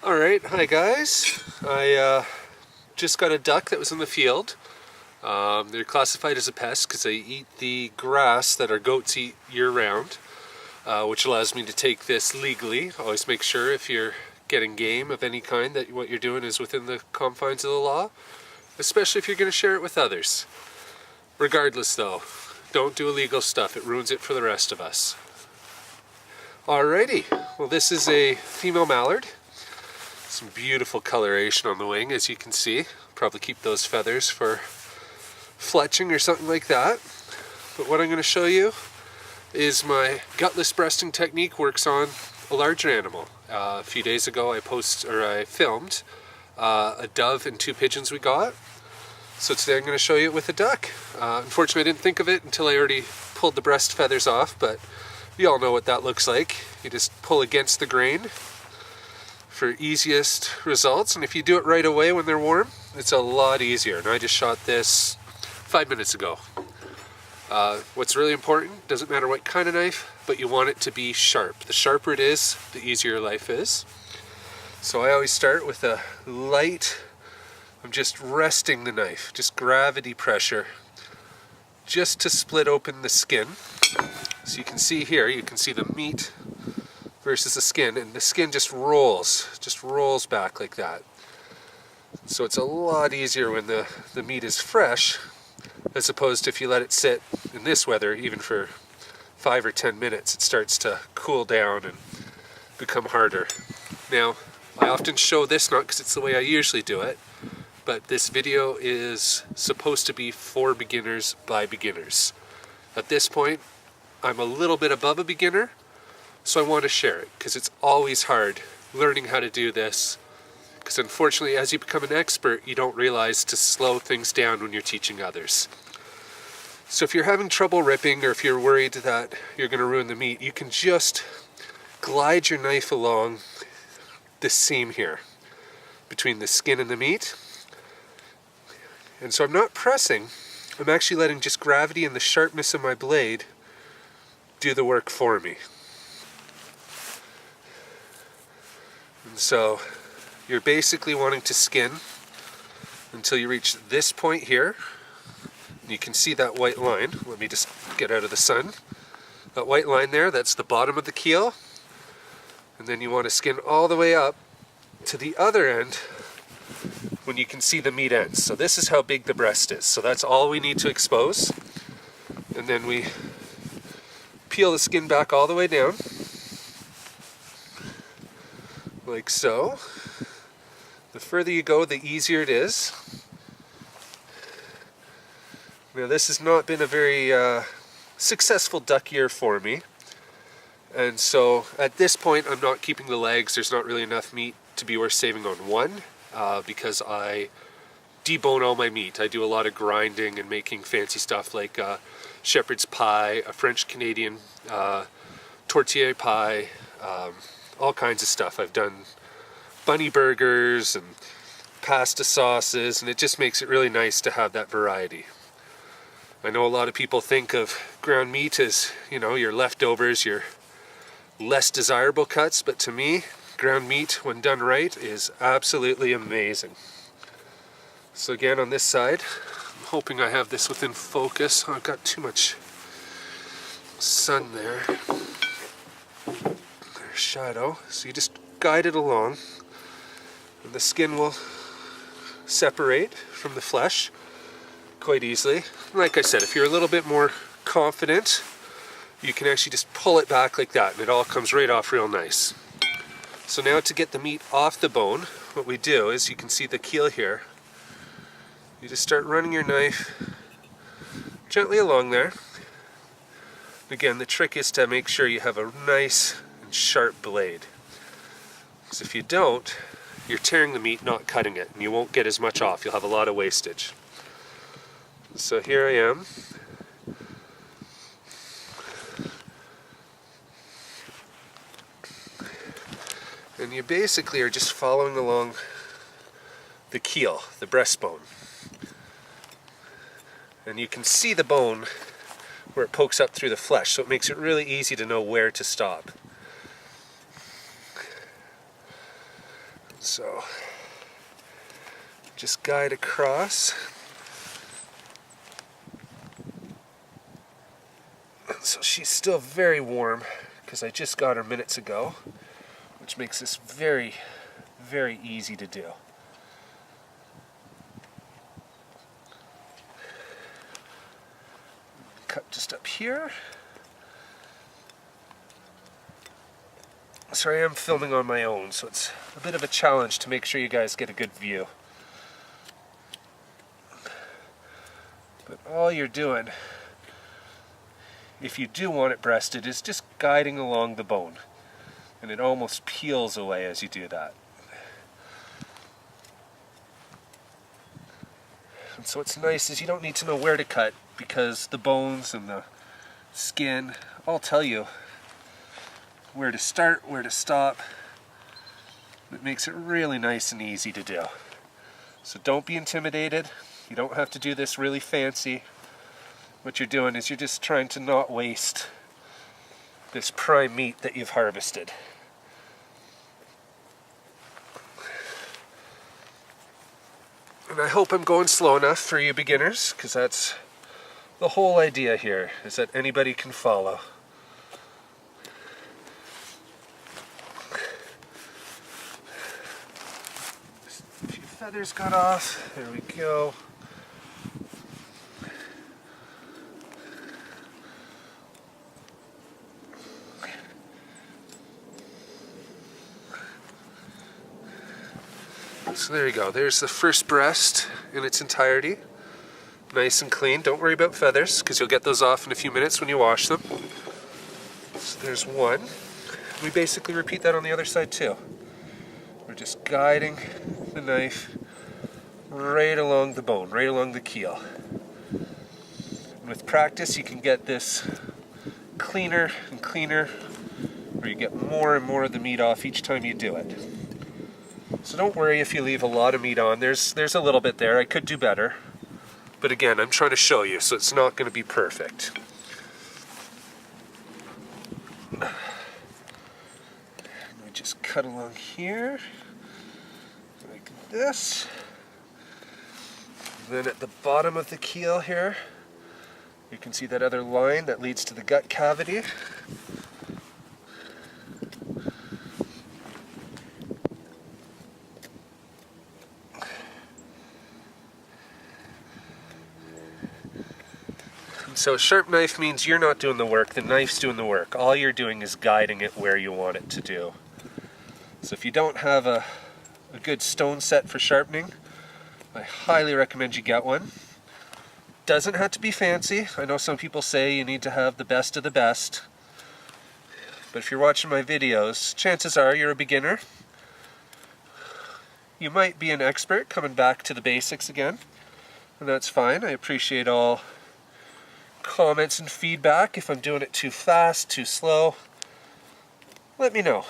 Alright, hi guys. I just got a duck that was in the field. They're classified as a pest because they eat the grass that our goats eat year-round, which allows me to take this legally. Always make sure if you're getting game of any kind that what you're doing is within the confines of the law, especially if you're going to share it with others. Regardless though, don't do illegal stuff. It ruins it for the rest of us. Alrighty, well this is a female mallard. Some beautiful coloration on the wing, as you can see. Probably keep those feathers for fletching or something like that. But what I'm going to show you is my gutless breasting technique works on a larger animal. A few days ago I filmed a dove and 2 pigeons we got. So today I'm going to show you it with a duck. Unfortunately I didn't think of it until I already pulled the breast feathers off, but you all know what that looks like. You just pull against the grain for easiest results, and if you do it right away when they're warm, it's a lot easier. And I just shot this 5 minutes ago. What's really important, doesn't matter what kind of knife, but you want it to be sharp. The sharper it is, the easier life is. So I always start with a light, I'm just resting the knife, just gravity pressure, just to split open the skin. So you can see here, you can see the meat versus the skin, and the skin just rolls back like that. So it's a lot easier when the meat is fresh, as opposed to if you let it sit in this weather, even for 5 or 10 minutes, it starts to cool down and become harder. Now, I often show this not because it's the way I usually do it, but this video is supposed to be for beginners by beginners. At this point, I'm a little bit above a beginner, so I want to share it because it's always hard learning how to do this, because unfortunately as you become an expert you don't realize to slow things down when you're teaching others. So if you're having trouble ripping, or if you're worried that you're going to ruin the meat, you can just glide your knife along this seam here between the skin and the meat. And so I'm not pressing, I'm actually letting just gravity and the sharpness of my blade do the work for me. And so you're basically wanting to skin until you reach this point here. And you can see that white line. Let me just get out of the sun. That white line there, that's the bottom of the keel. And then you want to skin all the way up to the other end when you can see the meat ends. So this is how big the breast is. So that's all we need to expose. And then we peel the skin back all the way down, like so. The further you go, the easier it is. Now this has not been a very successful duck year for me, and so at this point I'm not keeping the legs. There's not really enough meat to be worth saving on one, because I debone all my meat. I do a lot of grinding and making fancy stuff like shepherd's pie, a French Canadian tortilla pie, all kinds of stuff. I've done bunny burgers and pasta sauces, and it just makes it really nice to have that variety. I know a lot of people think of ground meat as, you know, your leftovers, your less desirable cuts, but to me, ground meat, when done right, is absolutely amazing. So again, on this side, I'm hoping I have this within focus. Oh, I've got too much sun there. There's shadow. So you just guide it along, and the skin will separate from the flesh quite easily. Like I said, if you're a little bit more confident, you can actually just pull it back like that, and it all comes right off real nice. So now to get the meat off the bone, what we do is, you can see the keel here. You just start running your knife gently along there. Again, the trick is to make sure you have a nice and sharp blade, because if you don't, you're tearing the meat, not cutting it, and you won't get as much off. You'll have a lot of wastage. So here I am. And you basically are just following along the keel, the breastbone. And you can see the bone where it pokes up through the flesh, so it makes it really easy to know where to stop. So just guide across. So she's still very warm because I just got her minutes ago, which makes this very, very easy to do. Cut just up here. So I am filming on my own, so it's a bit of a challenge to make sure you guys get a good view. But all you're doing, if you do want it breasted, is just guiding along the bone. And it almost peels away as you do that. And so what's nice is you don't need to know where to cut, because the bones and the skin all tell you where to start, where to stop. It makes it really nice and easy to do. So don't be intimidated. You don't have to do this really fancy. What you're doing is you're just trying to not waste this prime meat that you've harvested. And I hope I'm going slow enough for you beginners, because that's the whole idea here, is that anybody can follow. A few feathers got off. There we go. So there you go, there's the first breast in its entirety. Nice and clean. Don't worry about feathers, because you'll get those off in a few minutes when you wash them. So there's one. We basically repeat that on the other side too. We're just guiding the knife right along the bone, right along the keel. And with practice you can get this cleaner and cleaner, where you get more and more of the meat off each time you do it. So don't worry if you leave a lot of meat on. There's a little bit there. I could do better. But again, I'm trying to show you, so it's not going to be perfect. And we just cut along here, like this. And then at the bottom of the keel here, you can see that other line that leads to the gut cavity. So a sharp knife means you're not doing the work, the knife's doing the work. All you're doing is guiding it where you want it to do. So if you don't have a good stone set for sharpening, I highly recommend you get one. Doesn't have to be fancy. I know some people say you need to have the best of the best. But if you're watching my videos, chances are you're a beginner. You might be an expert coming back to the basics again, and that's fine. I appreciate all comments and feedback. If I'm doing it too fast, too slow, let me know,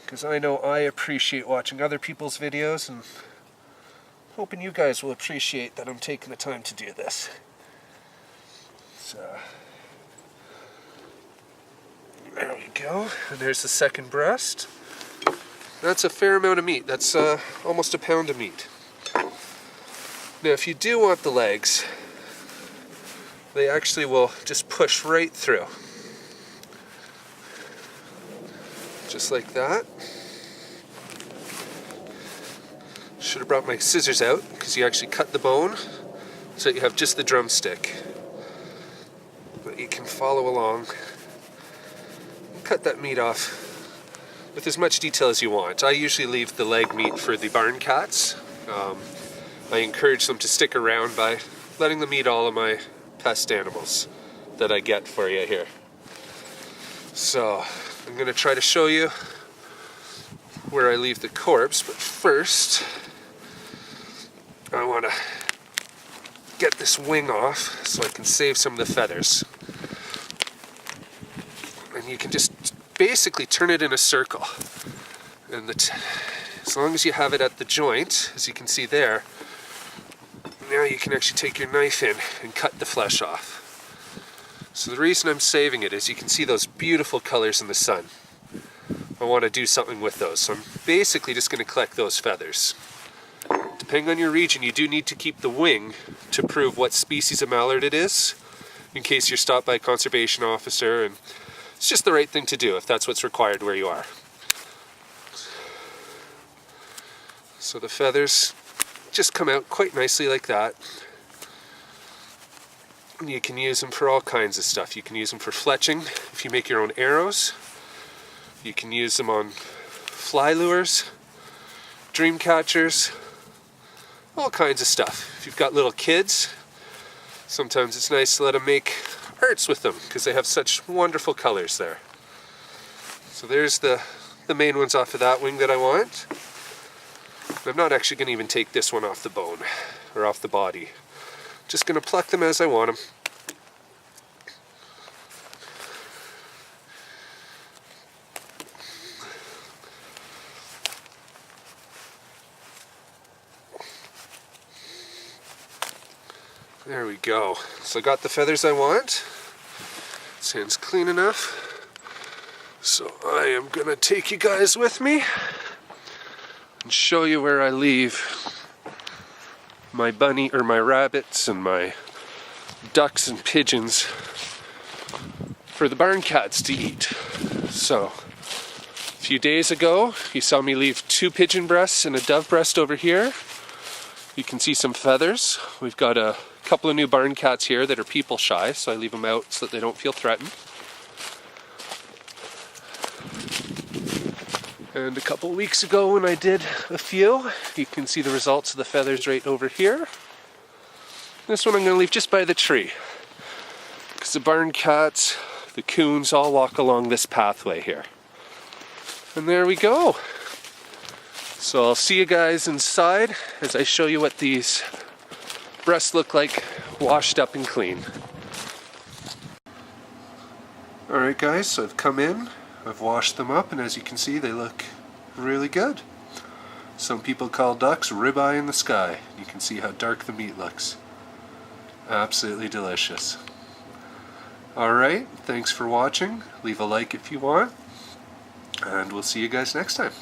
because I know I appreciate watching other people's videos, and hoping you guys will appreciate that I'm taking the time to do this. So there we go, and there's the second breast. That's a fair amount of meat. That's almost a pound of meat. Now if you do want the legs, they actually will just push right through. Just like that. Should have brought my scissors out, because you actually cut the bone so that you have just the drumstick. But you can follow along and cut that meat off with as much detail as you want. I usually leave the leg meat for the barn cats. I encourage them to stick around by letting them eat all of my pest animals that I get for you here. So I'm going to try to show you where I leave the corpse, but first I want to get this wing off so I can save some of the feathers. And you can just basically turn it in a circle. And as long as you have it at the joint, as you can see there, now you can actually take your knife in and cut the flesh off. So the reason I'm saving it is you can see those beautiful colors in the sun. I want to do something with those. So I'm basically just going to collect those feathers. Depending on your region, you do need to keep the wing to prove what species of mallard it is, in case you're stopped by a conservation officer, and it's just the right thing to do if that's what's required where you are. So the feathers just come out quite nicely like that. And you can use them for all kinds of stuff. You can use them for fletching if you make your own arrows. You can use them on fly lures, dream catchers, all kinds of stuff. If you've got little kids, sometimes it's nice to let them make arts with them because they have such wonderful colors there. So there's the main ones off of that wing that I want. I'm not actually going to even take this one off the bone or off the body. Just going to pluck them as I want them. There we go. So I got the feathers I want. This hand's clean enough. So I am going to take you guys with me and show you where I leave my bunny or my rabbits and my ducks and pigeons for the barn cats to eat. So a few days ago you saw me leave 2 pigeon breasts and a dove breast over here. You can see some feathers. We've got a couple of new barn cats here that are people shy, so I leave them out so that they don't feel threatened. And a couple of weeks ago when I did a few, you can see the results of the feathers right over here. This one I'm going to leave just by the tree, because the barn cats, the coons, all walk along this pathway here. And there we go. So I'll see you guys inside as I show you what these breasts look like washed up and clean. Alright guys, so I've come in, I've washed them up, and as you can see they look really good. Some people call ducks ribeye in the sky. You can see how dark the meat looks. Absolutely delicious. Alright, thanks for watching. Leave a like if you want, and we'll see you guys next time.